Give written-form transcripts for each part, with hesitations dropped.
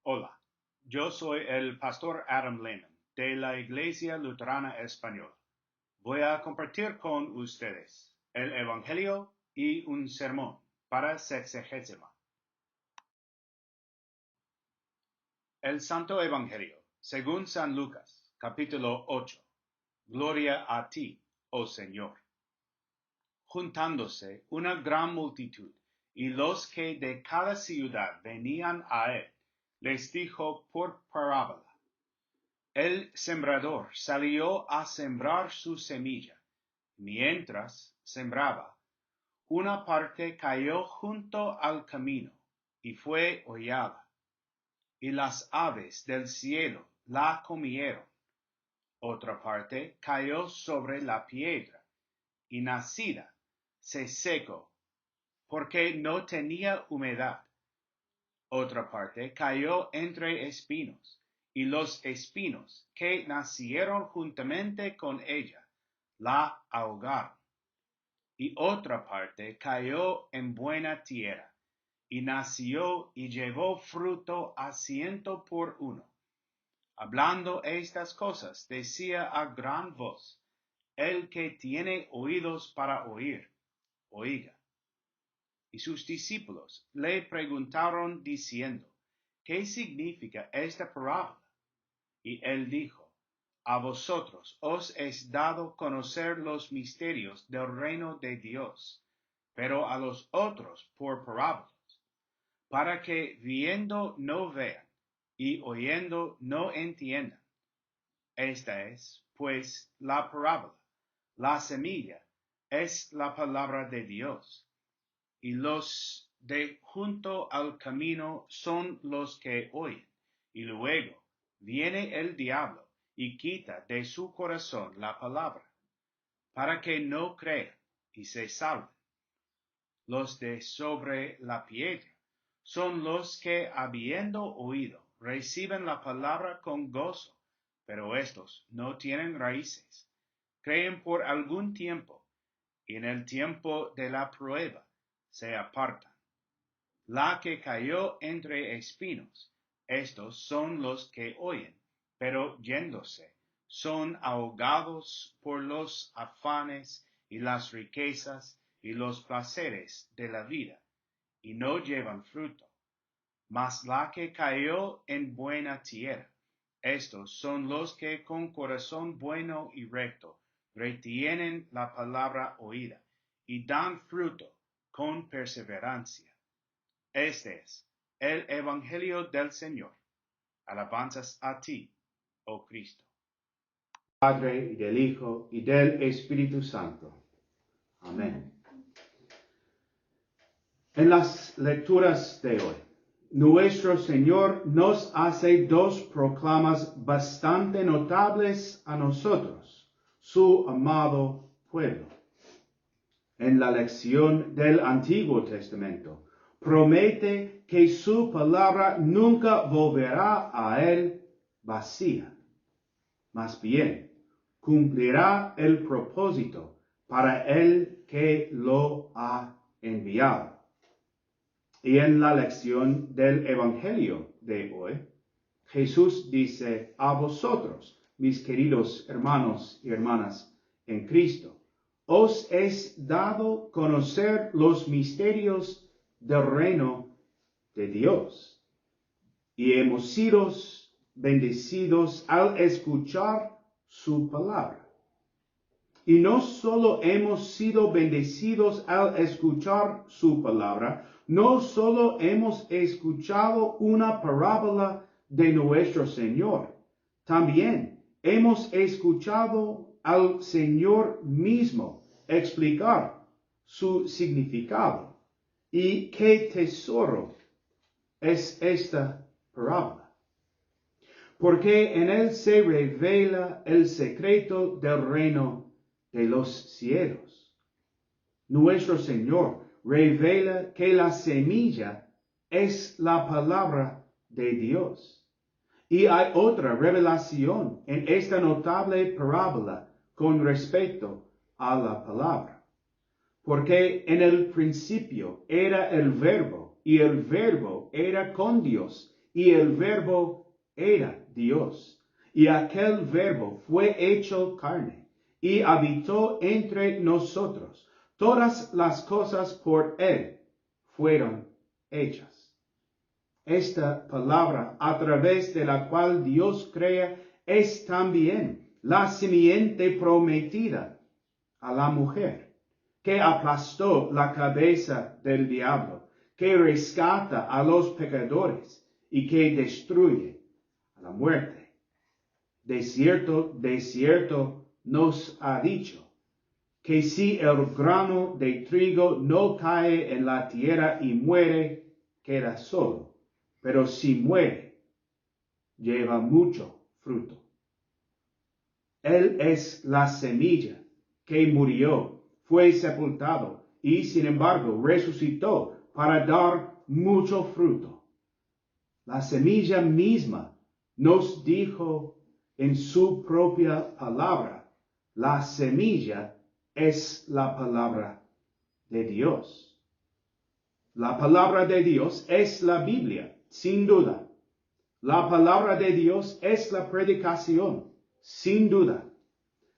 Hola, yo soy el pastor Adam Lehman de la Iglesia Luterana Española. Voy a compartir con ustedes el Evangelio y un sermón para Sexagésima. El Santo Evangelio, según San Lucas, capítulo 8. Gloria a ti, oh Señor. Juntándose una gran multitud, y los que de cada ciudad venían a él, les dijo por parábola: El sembrador salió a sembrar su semilla. Mientras sembraba, una parte cayó junto al camino y fue hollada, y las aves del cielo la comieron. Otra parte cayó sobre la piedra, y nacida se secó, porque no tenía humedad. Otra parte cayó entre espinos, y los espinos que nacieron juntamente con ella la ahogaron. Y otra parte cayó en buena tierra, y nació y llevó fruto a 100 por 1. Hablando estas cosas, decía a gran voz: El que tiene oídos para oír, oiga. Y sus discípulos le preguntaron diciendo: ¿Qué significa esta parábola? Y él dijo: A vosotros os es dado conocer los misterios del reino de Dios, pero a los otros por parábolas, para que viendo no vean, y oyendo no entiendan. Esta es, pues, la parábola. La semilla es la palabra de Dios, y los de junto al camino son los que oyen, y luego viene el diablo y quita de su corazón la palabra, para que no crean y se salven. Los de sobre la piedra son los que, habiendo oído, reciben la palabra con gozo, pero estos no tienen raíces, creen por algún tiempo, y en el tiempo de la prueba se apartan. La que cayó entre espinos, estos son los que oyen, pero yéndose, son ahogados por los afanes y las riquezas y los placeres de la vida, y no llevan fruto. Mas la que cayó en buena tierra, estos son los que con corazón bueno y recto retienen la palabra oída, y dan fruto con perseverancia. Este es el Evangelio del Señor. Alabanzas a ti, oh Cristo. Padre, y del Hijo, y del Espíritu Santo. Amén. En las lecturas de hoy, nuestro Señor nos hace dos proclamas bastante notables a nosotros, su amado pueblo. En la lección del Antiguo Testamento, promete que su palabra nunca volverá a él vacía. Más bien, cumplirá el propósito para el que lo ha enviado. Y en la lección del Evangelio de hoy, Jesús dice a vosotros, mis queridos hermanos y hermanas en Cristo, os es dado conocer los misterios del reino de Dios. Y hemos sido bendecidos al escuchar su palabra. Y no solo hemos sido bendecidos al escuchar su palabra, no solo hemos escuchado una parábola de nuestro Señor, también hemos escuchado al Señor mismo explicar su significado. ¿Y qué tesoro es esta parábola? Porque en él se revela el secreto del reino de los cielos. Nuestro Señor revela que la semilla es la palabra de Dios. Y hay otra revelación en esta notable parábola con respecto a la palabra. Porque en el principio era el Verbo, y el Verbo era con Dios, y el Verbo era Dios. Y aquel Verbo fue hecho carne, y habitó entre nosotros. Todas las cosas por él fueron hechas. Esta palabra, a través de la cual Dios crea, es también la simiente prometida a la mujer, que aplastó la cabeza del diablo, que rescata a los pecadores y que destruye a la muerte. De cierto nos ha dicho que si el grano de trigo no cae en la tierra y muere, queda solo, pero si muere, lleva mucho fruto. Él es la semilla que murió, fue sepultado y sin embargo resucitó para dar mucho fruto. La semilla misma nos dijo en su propia palabra, la semilla es la palabra de Dios. La palabra de Dios es la Biblia, sin duda. La palabra de Dios es la predicación, sin duda.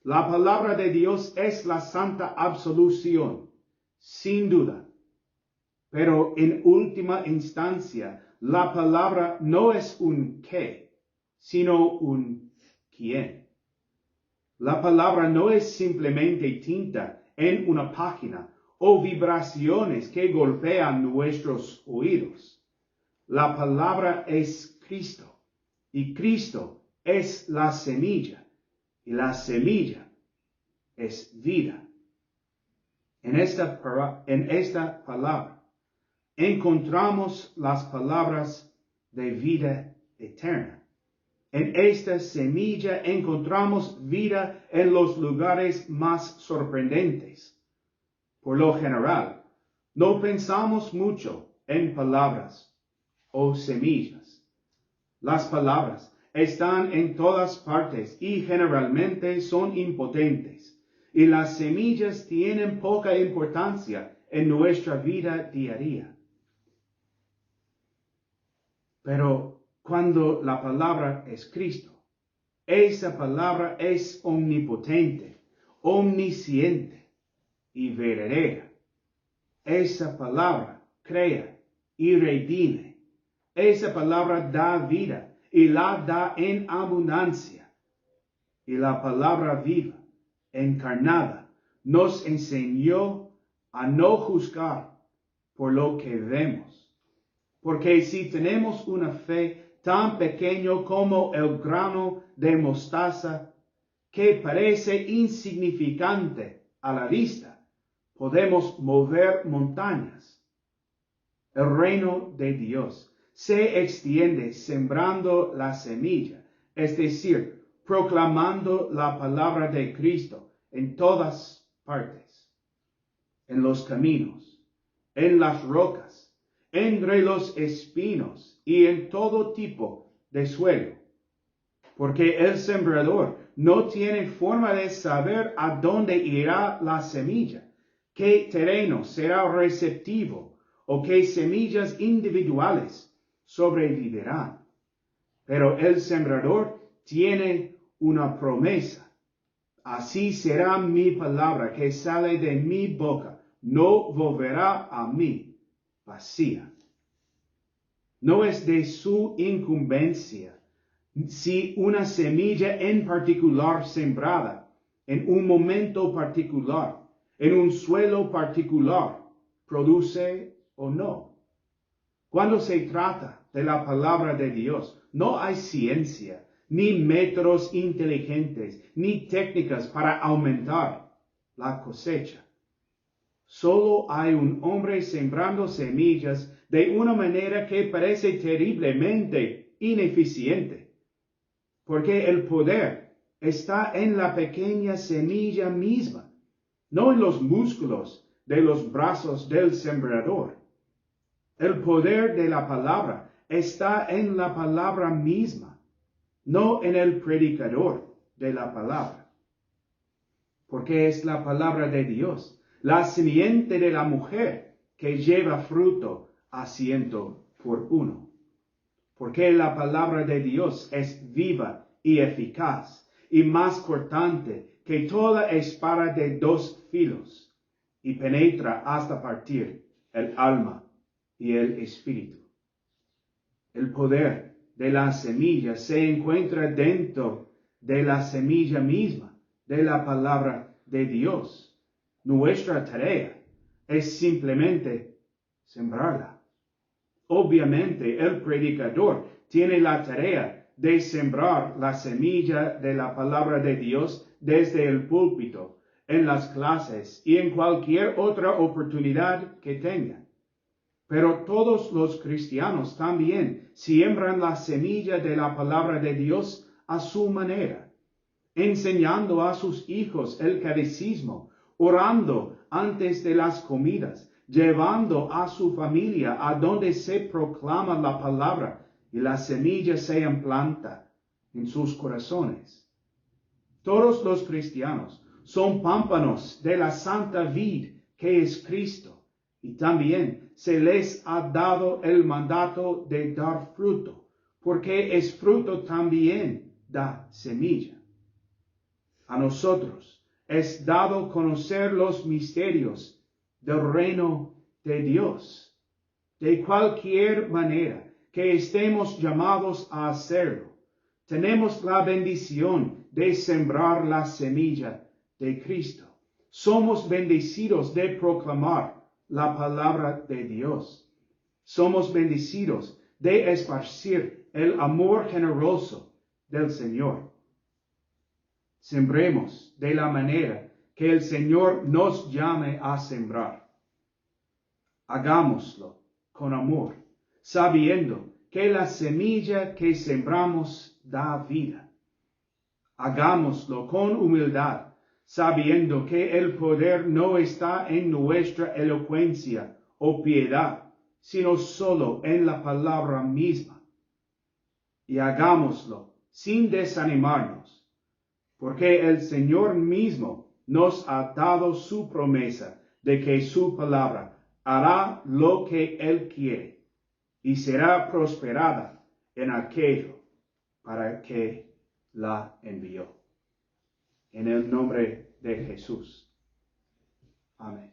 La palabra de Dios es la santa absolución, sin duda. Pero en última instancia, la palabra no es un qué, sino un quién. La palabra no es simplemente tinta en una página o vibraciones que golpean nuestros oídos. La palabra es Cristo, y Cristo es la semilla, y la semilla es vida. En esta palabra encontramos las palabras de vida eterna. En esta semilla encontramos vida en los lugares más sorprendentes. Por lo general, no pensamos mucho en palabras o semillas. Las palabras están en todas partes y generalmente son impotentes, y las semillas tienen poca importancia en nuestra vida diaria. Pero cuando la palabra es Cristo, esa palabra es omnipotente, omnisciente y verdadera. Esa palabra crea y redime. Esa palabra da vida y la da en abundancia. Y la palabra viva, encarnada, nos enseñó a no juzgar por lo que vemos. Porque si tenemos una fe tan pequeña como el grano de mostaza, que parece insignificante a la vista, podemos mover montañas. El reino de Dios se extiende sembrando la semilla, es decir, proclamando la palabra de Cristo en todas partes, en los caminos, en las rocas, entre los espinos y en todo tipo de suelo. Porque el sembrador no tiene forma de saber a dónde irá la semilla, qué terreno será receptivo o qué semillas individuales sobrevivirán. Pero el sembrador tiene una promesa. Así será mi palabra que sale de mi boca, no volverá a mí vacía. No es de su incumbencia si una semilla en particular sembrada, en un momento particular, en un suelo particular, produce o no. Cuando se trata de la palabra de Dios, no hay ciencia, ni métodos inteligentes, ni técnicas para aumentar la cosecha. Solo hay un hombre sembrando semillas de una manera que parece terriblemente ineficiente. Porque el poder está en la pequeña semilla misma, no en los músculos de los brazos del sembrador. El poder de la palabra está en la palabra misma, no en el predicador de la palabra. Porque es la palabra de Dios, la simiente de la mujer, que lleva fruto a 100 por 1. porque la palabra de Dios es viva y eficaz, y más cortante que toda espada de dos filos, y penetra hasta partir el alma y el espíritu. El poder de la semilla se encuentra dentro de la semilla misma de la palabra de Dios. Nuestra tarea es simplemente sembrarla. Obviamente, el predicador tiene la tarea de sembrar la semilla de la palabra de Dios desde el púlpito, en las clases y en cualquier otra oportunidad que tenga. Pero todos los cristianos también siembran la semilla de la palabra de Dios a su manera, enseñando a sus hijos el catecismo, orando antes de las comidas, llevando a su familia a donde se proclama la palabra y la semilla se implanta en sus corazones. Todos los cristianos son pámpanos de la santa vid que es Cristo, y también se les ha dado el mandato de dar fruto, porque es fruto también da semilla. A nosotros es dado conocer los misterios del reino de Dios, de cualquier manera que estemos llamados a hacerlo. Tenemos la bendición de sembrar la semilla de Cristo. Somos bendecidos de proclamar la palabra de Dios. Somos bendecidos de esparcir el amor generoso del Señor. Sembremos de la manera que el Señor nos llame a sembrar. Hagámoslo con amor, sabiendo que la semilla que sembramos da vida. Hagámoslo con humildad, sabiendo que el poder no está en nuestra elocuencia o piedad, sino solo en la palabra misma. Y hagámoslo sin desanimarnos, porque el Señor mismo nos ha dado su promesa de que su palabra hará lo que Él quiere y será prosperada en aquello para que la envió. En el nombre de Jesús. Amén.